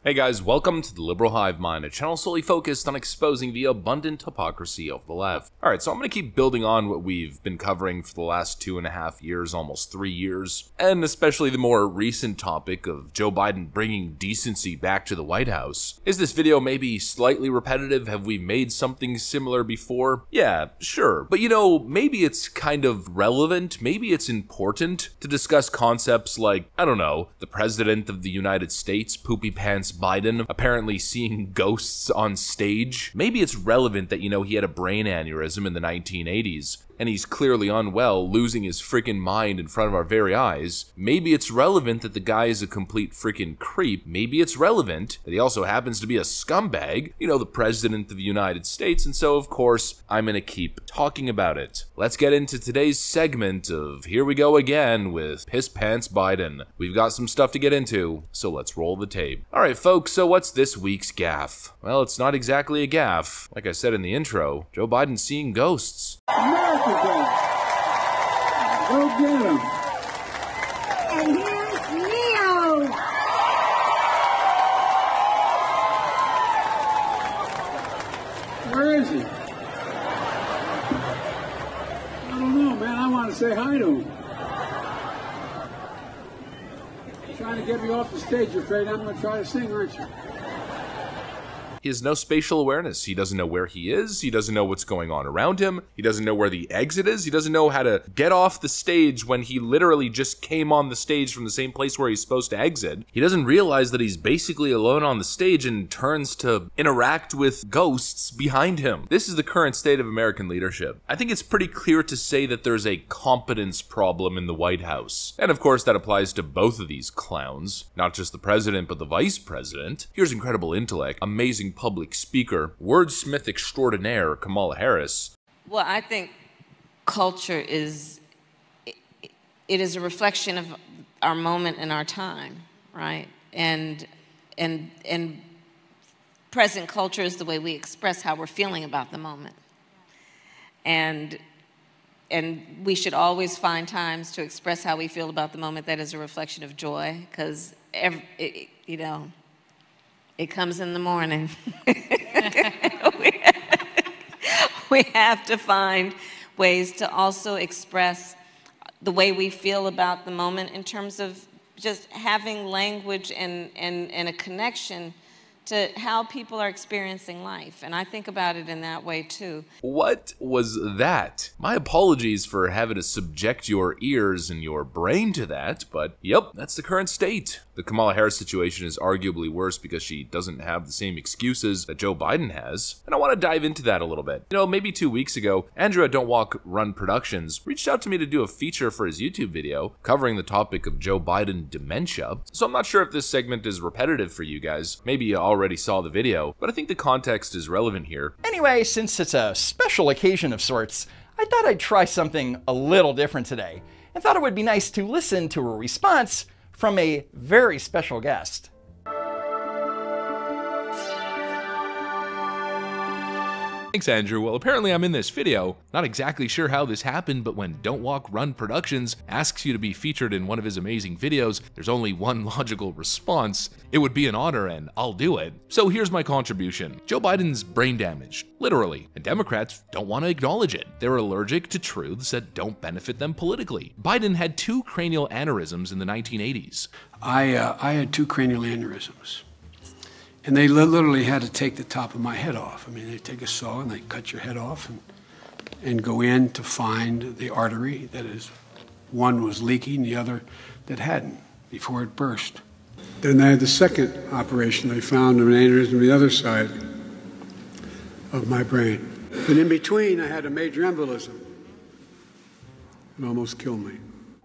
Hey guys, welcome to the Liberal Hive Mind, a channel solely focused on exposing the abundant hypocrisy of the left. Alright, so I'm going to keep building on what we've been covering for the last 2.5 years, almost 3 years, and especially the more recent topic of Joe Biden bringing decency back to the White House. Is this video maybe slightly repetitive? Have we made something similar before? Yeah, sure. But you know, maybe it's kind of relevant, maybe it's important to discuss concepts like, I don't know, the President of the United States, Poopy Pants Biden, apparently seeing ghosts on stage. Maybe it's relevant that, you know, he had a brain aneurysm in the 1980s, and he's clearly unwell, losing his freaking mind in front of our very eyes. Maybe it's relevant that the guy is a complete freaking creep. Maybe it's relevant that he also happens to be a scumbag, you know, the President of the United States, and so, of course, I'm gonna keep talking about it. Let's get into today's segment of Here We Go Again with Piss Pants Biden. We've got some stuff to get into, so let's roll the tape. Alright folks, so what's this week's gaffe? Well, it's not exactly a gaffe. Like I said in the intro, Joe Biden's seeing ghosts. America does. Go get him. And here's Leo. Where is he? I don't know, man. I want to say hi to him. You're trying to get me off the stage. You're afraid I'm going to try to sing, aren't you? He has no spatial awareness. He doesn't know where he is. He doesn't know what's going on around him. He doesn't know where the exit is. He doesn't know how to get off the stage when he literally just came on the stage from the same place where he's supposed to exit. He doesn't realize that he's basically alone on the stage and turns to interact with ghosts behind him. This is the current state of American leadership. I think it's pretty clear to say that there's a competence problem in the White House. And of course that applies to both of these clowns. Not just the president, but the vice president. Here's incredible intellect, amazing public speaker, wordsmith extraordinaire Kamala Harris. Well, I think culture is a reflection of our moment and our time, right? And present culture is the way we express how we're feeling about the moment. And we should always find times to express how we feel about the moment that is a reflection of joy, because you know, it comes in the morning. We have to find ways to also express the way we feel about the moment in terms of just having language and a connection to how people are experiencing life. And I think about it in that way too. What was that? My apologies for having to subject your ears and your brain to that, but yep, that's the current state. The Kamala Harris situation is arguably worse because she doesn't have the same excuses that Joe Biden has. And I want to dive into that a little bit. You know, maybe 2 weeks ago, Andrew at Don't Walk Run Productions reached out to me to do a feature for his YouTube video covering the topic of Joe Biden dementia. So I'm not sure if this segment is repetitive for you guys. Maybe you already saw the video, but I think the context is relevant here. Anyway, since it's a special occasion of sorts, I thought I'd try something a little different today, and thought it would be nice to listen to a response from a very special guest. Thanks, Andrew. Well, apparently I'm in this video. Not exactly sure how this happened, but when Don't Walk Run Productions asks you to be featured in one of his amazing videos, there's only one logical response. It would be an honor, and I'll do it. So here's my contribution. Joe Biden's brain damaged, literally, and Democrats don't want to acknowledge it. They're allergic to truths that don't benefit them politically. Biden had 2 cranial aneurysms in the 1980s. I had 2 cranial aneurysms. And they literally had to take the top of my head off. I mean, they take a saw and they cut your head off and go in to find the artery that is, one was leaking, the other that hadn't before it burst. Then I had the second operation. They found an aneurysm on the other side of my brain. And in between, I had a major embolism. It almost killed me.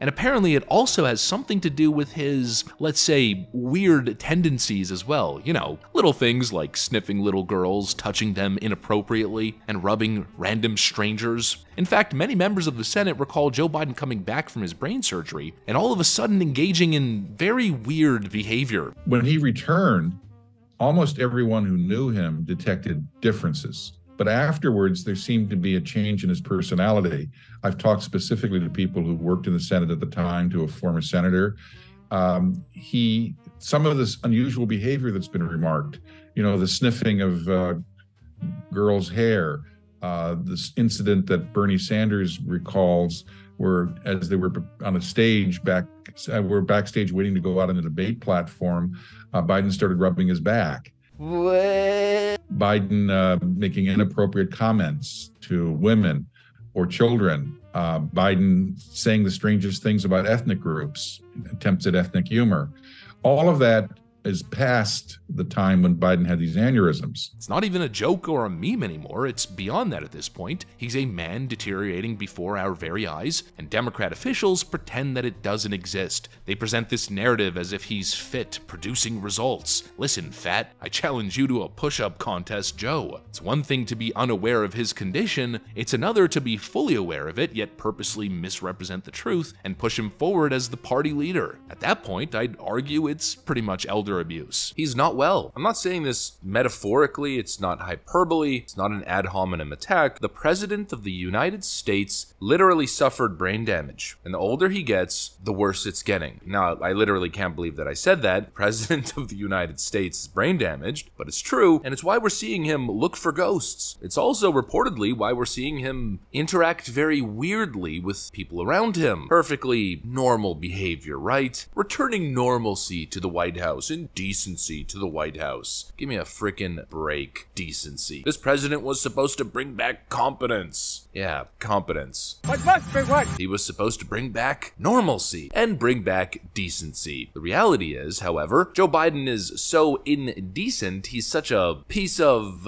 And apparently it also has something to do with his, let's say, weird tendencies as well. You know, little things like sniffing little girls, touching them inappropriately, and rubbing random strangers. In fact, many members of the Senate recall Joe Biden coming back from his brain surgery and all of a sudden engaging in very weird behavior. When he returned, almost everyone who knew him detected differences. But afterwards, there seemed to be a change in his personality. I've talked specifically to people who worked in the Senate at the time, to a former senator. He some of this unusual behavior that's been remarked, the sniffing of girls' hair, this incident that Bernie Sanders recalls, where as they were on a stage were backstage waiting to go out on the debate platform, Biden started rubbing his back. What? Biden making inappropriate comments to women or children. Biden saying the strangest things about ethnic groups, attempts at ethnic humor. All of that is past the time when Biden had these aneurysms. It's not even a joke or a meme anymore. It's beyond that at this point. He's a man deteriorating before our very eyes, and Democrat officials pretend that it doesn't exist. They present this narrative as if he's fit, producing results. Listen, fat, I challenge you to a push-up contest, Joe. It's one thing to be unaware of his condition, it's another to be fully aware of it, yet purposely misrepresent the truth and push him forward as the party leader. At that point, I'd argue it's pretty much elder abuse. He's not well. I'm not saying this metaphorically, it's not hyperbole, it's not an ad hominem attack. The President of the United States literally suffered brain damage, and the older he gets, the worse it's getting. Now, I literally can't believe that I said that. The President of the United States is brain damaged, but it's true, and it's why we're seeing him look for ghosts. It's also reportedly why we're seeing him interact very weirdly with people around him. Perfectly normal behavior, right? Returning normalcy to the White House and decency to the White House. Give me a frickin' break. Decency. This president was supposed to bring back competence. Yeah, competence. He was supposed to bring back normalcy and bring back decency. The reality is, however, Joe Biden is so indecent, he's such a piece of,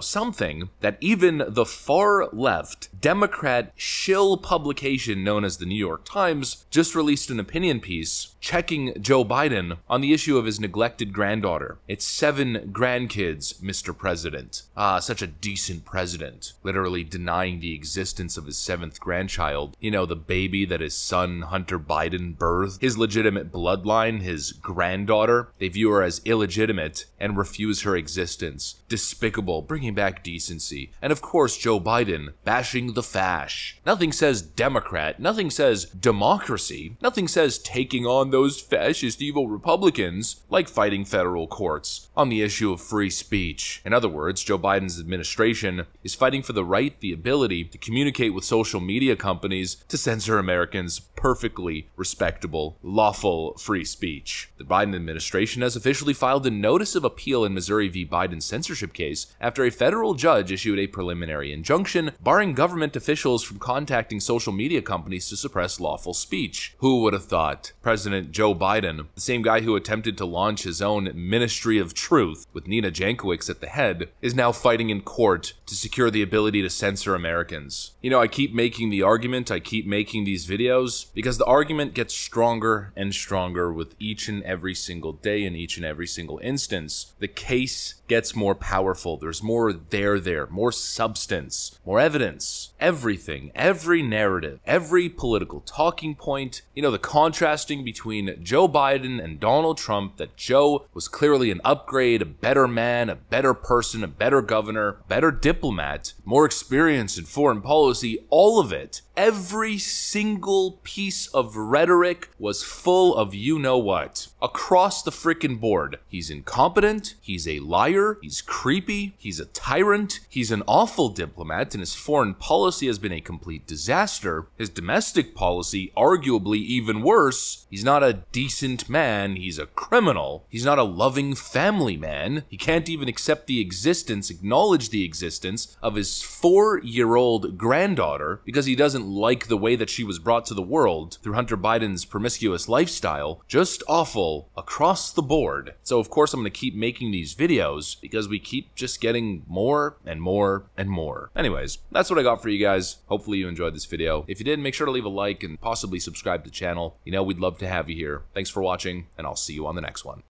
something, that even the far left Democrat shill publication known as the New York Times just released an opinion piece checking Joe Biden on the issue of his neglected granddaughter. It's 7 grandkids, Mr. President. Such a decent president. Literally denying the existence of his 7th grandchild. The baby that his son, Hunter Biden, birthed. His legitimate bloodline, his granddaughter. They view her as illegitimate and refuse her existence. Despicable, bringing back decency. And of course, Joe Biden, bashing the fash. Nothing says Democrat, nothing says democracy, nothing says taking on those fascist evil Republicans like fighting federal courts on the issue of free speech. In other words, Joe Biden's administration is fighting for the right, the ability to communicate with social media companies to censor Americans' perfectly respectable, lawful free speech. The Biden administration has officially filed a notice of appeal in Missouri v. Biden censorship case after a federal judge issued a preliminary injunction barring government officials from contacting social media companies to suppress lawful speech. Who would have thought? President Joe Biden, the same guy who attempted to launch his own Ministry of Truth with Nina Jankowicz at the head, is now fighting in court to secure the ability to censor Americans. I keep making the argument, I keep making these videos, because the argument gets stronger and stronger with each and every single day in each and every single instance. The case gets more powerful. There's more there, more substance, more evidence. Everything, every narrative, every political talking point, the contrasting between Joe Biden and Donald Trump, that Joe was clearly an upgrade, a better man, a better person, a better governor, a better diplomat, more experience in foreign policy, all of it. Every single piece of rhetoric was full of you-know-what. Across the frickin' board. He's incompetent, he's a liar, he's creepy, he's a tyrant, he's an awful diplomat, and his foreign policy has been a complete disaster. His domestic policy, arguably even worse. He's not a decent man, he's a criminal. He's not a loving family man. He can't even accept the existence, acknowledge the existence of his 4-year-old granddaughter because he doesn't like the way that she was brought to the world through Hunter Biden's promiscuous lifestyle. Just awful across the board. So of course I'm going to keep making these videos because we keep just getting more and more and more. Anyways, that's what I got for you guys. Hopefully you enjoyed this video. If you did, make sure to leave a like and possibly subscribe to the channel. We'd love to have you here. Thanks for watching, and I'll see you on the next one.